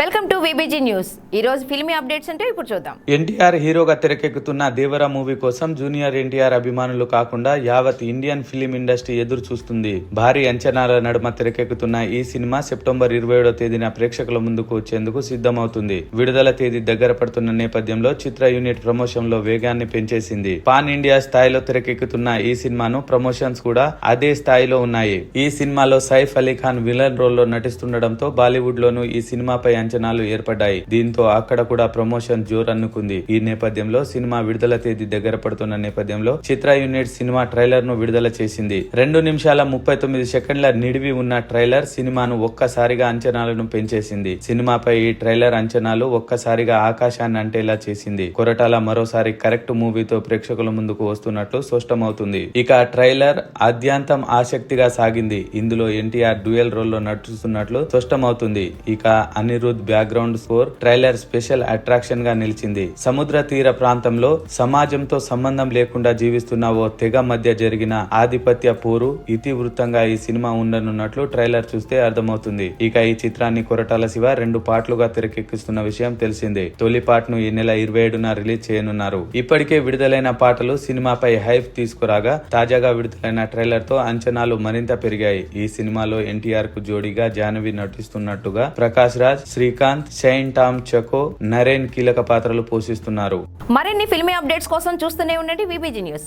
Welcome to VBG news. ఈ రోజు filmy updates అంటే ఇప్పుడు చూద్దాం. ఎన్టీఆర్ హీరోగా తెరకెక్కుతున్న దేవరా మూవీ కోసం జూనియర్ ఎన్టీఆర్ అభిమానులు కాకుండా యావత్ ఇండియన్ ఫిలిం ఇండస్ట్రీ ఎదురు చూస్తుంది. భారీ అంచనాల నడుమ తెరకెక్కుతున్న ఈ సినిమా సెప్టెంబర్ 27వ తేదీన ప్రేక్షకుల ముందుకు వచ్చేందుకు సిద్ధమవుతుంది. విడుదల తేదీ దగ్గర పడుతున్న నేపథ్యంలో చిత్ర యూనిట్ ప్రమోషన్ లో వేగాన్ని పెంచేసింది. పాన్ ఇండియా స్థాయిలో తెరకెక్కుతున్న ఈ సినిమాను ప్రమోషన్స్ కూడా అదే స్థాయిలో ఉన్నాయి. ఈ సినిమాలో సైఫ్ అలీ ఖాన్ విలన్ రోల్ లో నటిస్తుండటంతో బాలీవుడ్ లోనూ ఈ సినిమాపై అంచనాలు ఏర్పడ్డాయి. దీంతో అక్కడ కూడా ప్రమోషన్ జోరన్నుకుంది. ఈ నేపథ్యంలో సినిమా విడుదల తేదీ దగ్గర పడుతున్న నేపథ్యంలో చిత్ర యూనిట్ సినిమా ట్రైలర్ ను విడుదల చేసింది. 2 నిమిషాల 39 సెకండ్ల నిడివి ఉన్న ట్రైలర్ సినిమాను ఒక్కసారిగా అంచనాలను పెంచేసింది. సినిమాపై ఈ ట్రైలర్ అంచనాలు ఒక్కసారిగా ఆకాశాన్ని అంటేలా చేసింది. కొరటాల మరోసారి కరెక్ట్ మూవీతో ప్రేక్షకుల ముందుకు వస్తున్నట్లు స్పష్టమవుతుంది. ఇక ట్రైలర్ ఆద్యంతం ఆసక్తిగా సాగింది. ఇందులో ఎన్టీఆర్ డ్యూయల్ రోల్ లో నటిస్తున్నట్లు స్పష్టమవుతుంది. ఇక Anirudh background score trailer special attraction గా నిలిచింది. సముద్ర తీర ప్రాంతంలో సమాజంతో సంబంధం లేకుండా జీవిస్తున్న ఓ తెగ మధ్య జరిగిన ఆధిపత్య పోరు ఇతివృత్తంగా ఈ సినిమా ఉండనున్నట్లు ట్రైలర్ చూస్తే అర్థమవుతుంది. ఇక ఈ చిత్రాన్ని కొరటాల శివ 2 పార్ట్లుగా తెరకెక్కిస్తున్న విషయం తెలిసిందే. తొలి పార్ట్ ను ఈ నెల 27న రిలీజ్ చేయనున్నారు. ఇప్పటికే విడుదలైన పాటలు సినిమాపై హైప్ తీసుకురాగా తాజాగా విడుదలైన ట్రైలర్ తో అంచనాలు మరింత పెరిగాయి. ఈ సినిమాలో ఎన్టీఆర్ కు జోడీగా జాహ్నవి నటిస్తున్నట్టుగా ప్రకాష్ రాజ్, శ్రీకాంత్, షైన్ టామ్ చకో, నరేన్ కీలక పాత్రలు పోషిస్తున్నారు. మరిన్ని ఫిల్మీ అప్డేట్స్ కోసం చూస్తూనే ఉండండి విబిజీ న్యూస్.